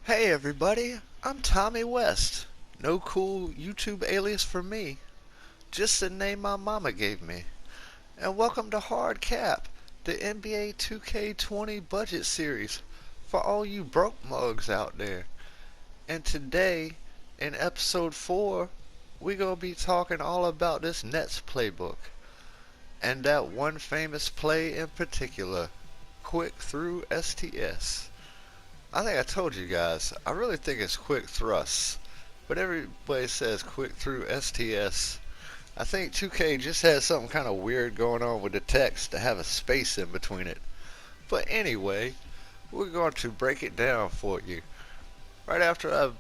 Hey everybody, I'm Tommy West. No cool YouTube alias for me, just the name my mama gave me. And welcome to Hard Cap, the NBA 2K20 budget series for all you broke mugs out there. And today, in episode 4, we gonna be talking all about this Nets playbook. And that one famous play in particular, quick through STS. I think I told you guys, I really think it's quick thrusts. But everybody says quick through STS. I think 2K just has something kind of weird going on with the text to have a space in between it. But anyway, we're going to break it down for you. Right after I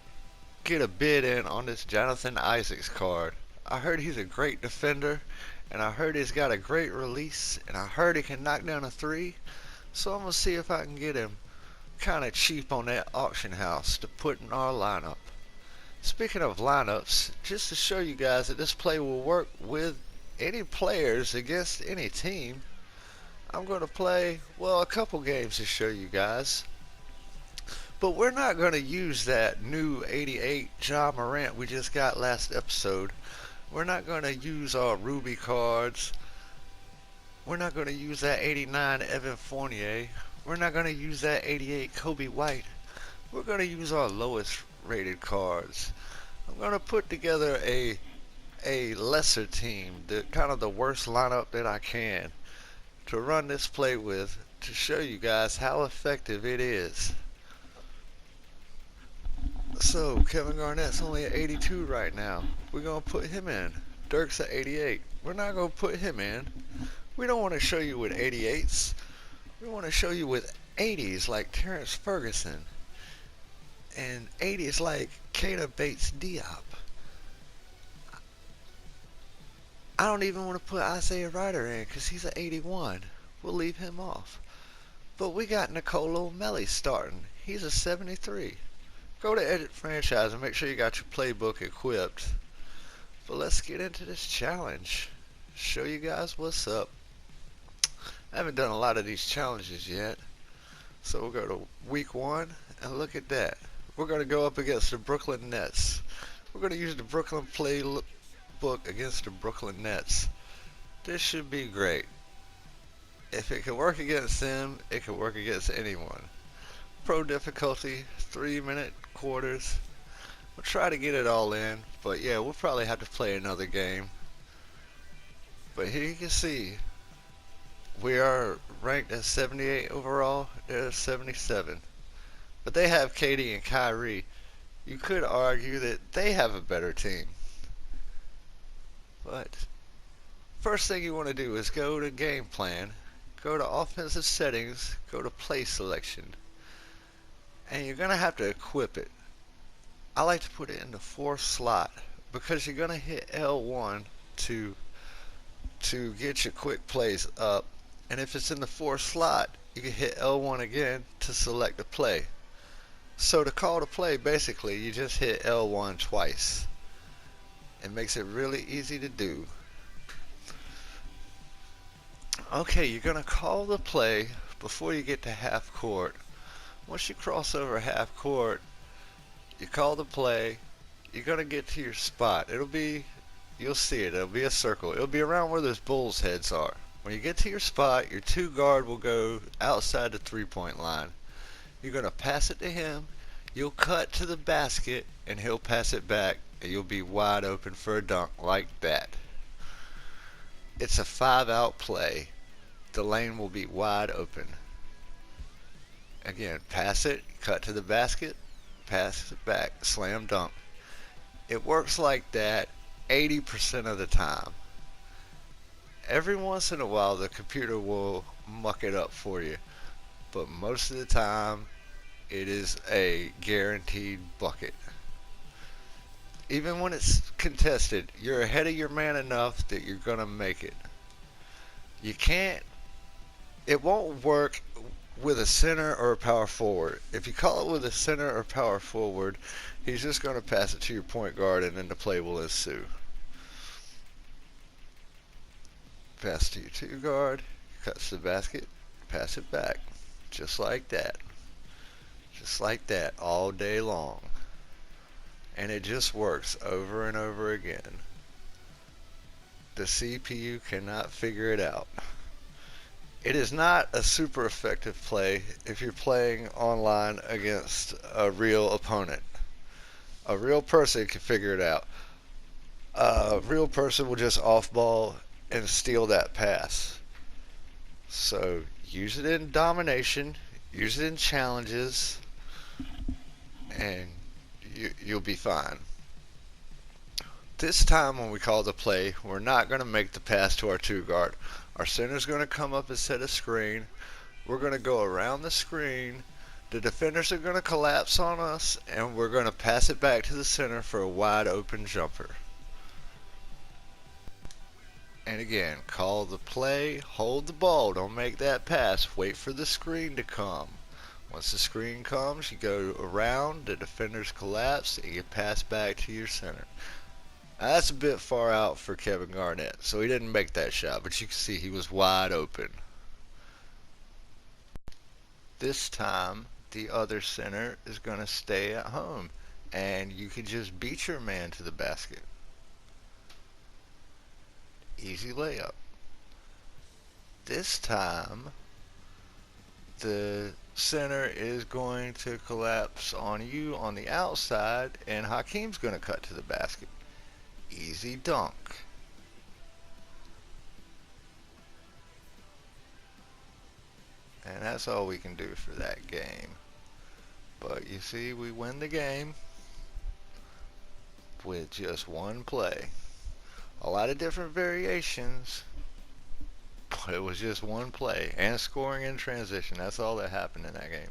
get a bid in on this Jonathan Isaacs card. I heard he's a great defender, and I heard he's got a great release, and I heard he can knock down a three. So I'm going to see if I can get him kind of cheap on that auction house to put in our lineup. Speaking of lineups, just to show you guys that this play will work with any players against any team, I'm going to play, well, a couple games to show you guys. But we're not going to use that new 88 Ja Morant we just got last episode. We're not going to use our Ruby cards. We're not going to use that 89 Evan Fournier. We're not going to use that 88 Kobe White. We're going to use our lowest rated cards. I'm going to put together a lesser team, kind of the worst lineup that I can, to run this play with, to show you guys how effective it is. So, Kevin Garnett's only at 82 right now. We're going to put him in. Dirk's at 88. We're not going to put him in. We don't want to show you with 88s. We want to show you with 80s like Terrence Ferguson and 80s like Keita Bates Diop. I don't even want to put Isaiah Ryder in because he's an 81. We'll leave him off. But we got Nicolo Melli starting. He's a 73. Go to Edit Franchise and make sure you got your playbook equipped. But let's get into this challenge. Show you guys what's up. I haven't done a lot of these challenges yet. So we'll go to week 1 and look at that. We're going to go up against the Brooklyn Nets. We're going to use the Brooklyn Playbook against the Brooklyn Nets. This should be great. If it can work against them, it can work against anyone. Pro difficulty, 3-minute quarters. We'll try to get it all in, but yeah, we'll probably have to play another game. But here you can see, we are ranked at 78 overall, they're 77. But they have KD and Kyrie. You could argue that they have a better team. But first thing you want to do is go to game plan, go to offensive settings, go to play selection. And you're going to have to equip it. I like to put it in the 4th slot because you're going to hit L1 to get your quick plays up. And if it's in the 4th slot, you can hit L1 again to select the play. So to call the play, basically, you just hit L1 twice. It makes it really easy to do. Okay, you're going to call the play before you get to half court. Once you cross over half court, you call the play, you're going to get to your spot. You'll see it, it'll be a circle. It'll be around where those Bulls heads are. When you get to your spot, your 2 guard will go outside the 3-point line. You're going to pass it to him, you'll cut to the basket, and he'll pass it back, and you'll be wide open for a dunk like that. It's a 5-out play. The lane will be wide open. Again, pass it, cut to the basket, pass it back, slam dunk. It works like that 80% of the time. Every once in a while the computer will muck it up for you, but most of the time it is a guaranteed bucket. Even when it's contested, you're ahead of your man enough that you're going to make it. It won't work with a center or a power forward. If you call it with a center or power forward, he's just going to pass it to your point guard and then the play will ensue. Pass to your 2 guard, cuts the basket, pass it back. Just like that. Just like that all day long. And it just works over and over again. The CPU cannot figure it out. It is not a super effective play if you're playing online against a real opponent. A real person can figure it out. A real person will just off ball and steal that pass. So use it in domination, use it in challenges, and you'll be fine. This time when we call the play, we're not going to make the pass to our two guard. Our center's going to come up and set a screen. We're going to go around the screen. The defenders are going to collapse on us, and we're going to pass it back to the center for a wide open jumper. And again, call the play, hold the ball, don't make that pass, wait for the screen to come. Once the screen comes, you go around, the defenders collapse, and you pass back to your center. Now, that's a bit far out for Kevin Garnett, so he didn't make that shot, but you can see he was wide open. This time, the other center is going to stay at home, and you can just beat your man to the basket. Easy layup. This time, the center is going to collapse on you on the outside, and Hakeem's going to cut to the basket. Easy dunk. And that's all we can do for that game. But you see, we win the game with just one play. A lot of different variations, but it was just one play. And scoring in transition. That's all that happened in that game.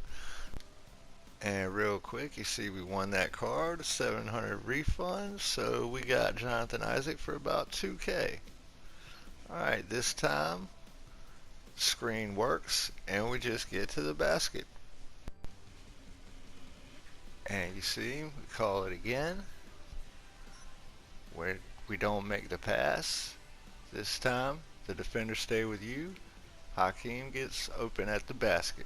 And real quick, you see we won that card, 700 refunds, so we got Jonathan Isaac for about 2K. Alright, this time, screen works, and we just get to the basket. And you see, we call it again. We don't make the pass. This time, the defenders stay with you. Hakeem gets open at the basket.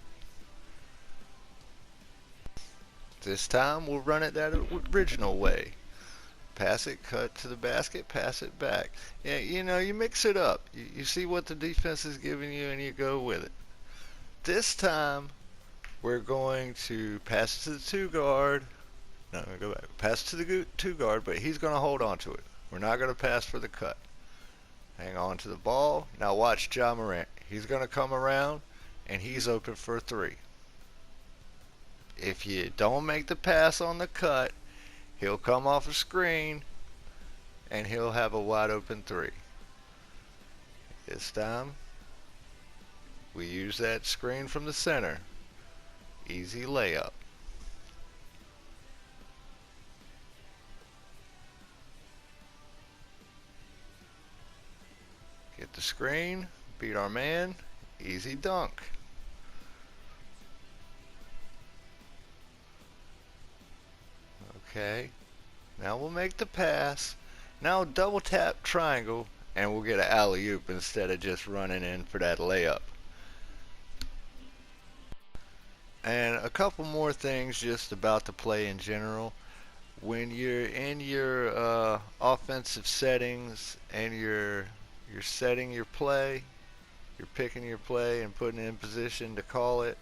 This time we'll run it that original way. Pass it, cut to the basket, pass it back. Yeah, you mix it up. You see what the defense is giving you and you go with it. This time we're going to pass it to the two guard. No, go back. Pass it to the two guard, but he's going to hold on to it. We're not going to pass for the cut. Hang on to the ball. Now watch Ja Morant. He's going to come around and he's open for a three. If you don't make the pass on the cut, he'll come off a screen and he'll have a wide open three. This time, we use that screen from the center. Easy layup. Get the screen, beat our man, easy dunk. Okay, now we'll make the pass. Now double tap triangle and we'll get an alley-oop instead of just running in for that layup. And a couple more things just about the play in general. When you're in your offensive settings and you're setting your play, you're picking your play and putting it in position to call it,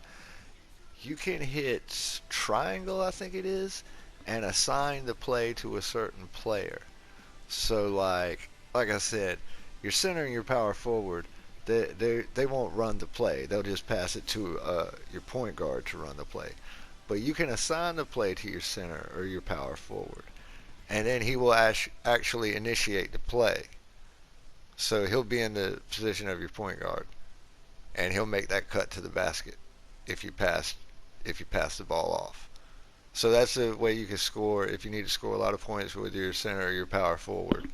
you can hit triangle, I think it is, and assign the play to a certain player. So like I said, your center and your power forward, they won't run the play. They'll just pass it to your point guard to run the play. But you can assign the play to your center or your power forward, and then he will actually initiate the play. So he'll be in the position of your point guard, and he'll make that cut to the basket if you pass the ball off. So that's the way you can score if you need to score a lot of points with your center or your power forward.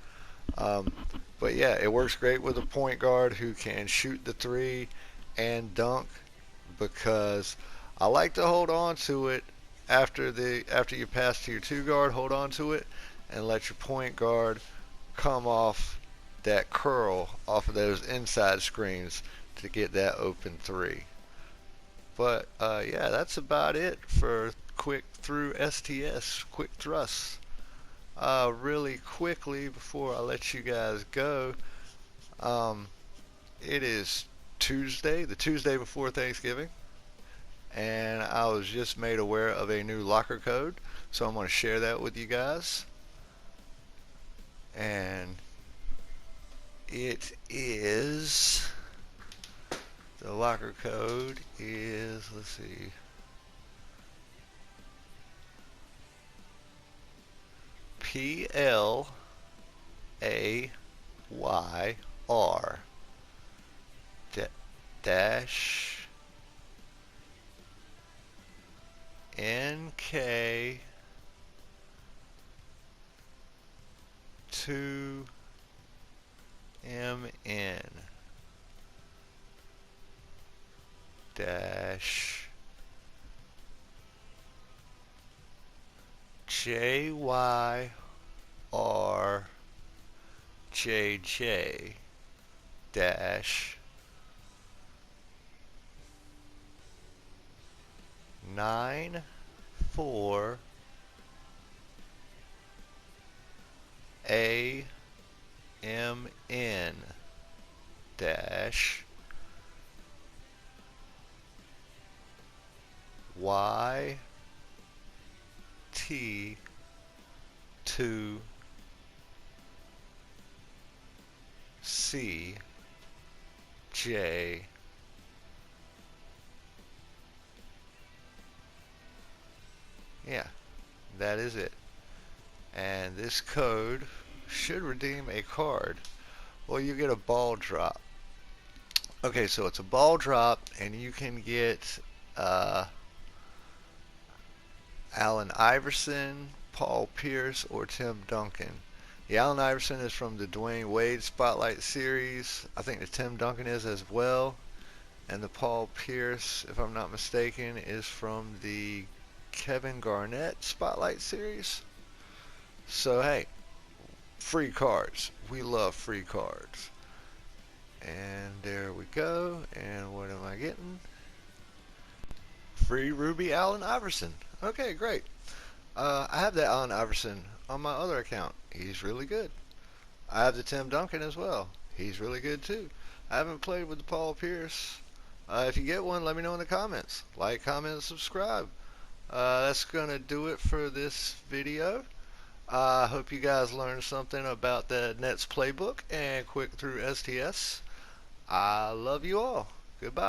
But yeah, it works great with a point guard who can shoot the three and dunk, because I like to hold on to it after you pass to your two guard, hold on to it and let your point guard come off that curl off of those inside screens to get that open three. But yeah, that's about it for quick through STS, quick thrusts. Really quickly before I let you guys go, um, it is Tuesday, the Tuesday before Thanksgiving, and I was just made aware of a new locker code, so I'm going to share that with you guys. And it is, the locker code is, let's see, PLAYR dash NK 2MN dash JYRJJ dash 94 AMN dash YT2CJ. Yeah, that is it. And this code should redeem a card. Well, you get a ball drop. Okay, so it's a ball drop, and you can get Allen Iverson, Paul Pierce, or Tim Duncan. The Allen Iverson is from the Dwayne Wade Spotlight series. I think the Tim Duncan is as well. And the Paul Pierce, if I'm not mistaken, is from the Kevin Garnett Spotlight series. So hey, free cards. We love free cards. And there we go. And what am I getting? Free Ruby Allen Iverson. Okay, great. I have that Allen Iverson on my other account. He's really good. I have the Tim Duncan as well. He's really good too. I haven't played with the Paul Pierce. If you get one, let me know in the comments. Like, comment, subscribe. That's going to do it for this video. I hope you guys learned something about the Nets Playbook and quick through STS. I love you all. Goodbye.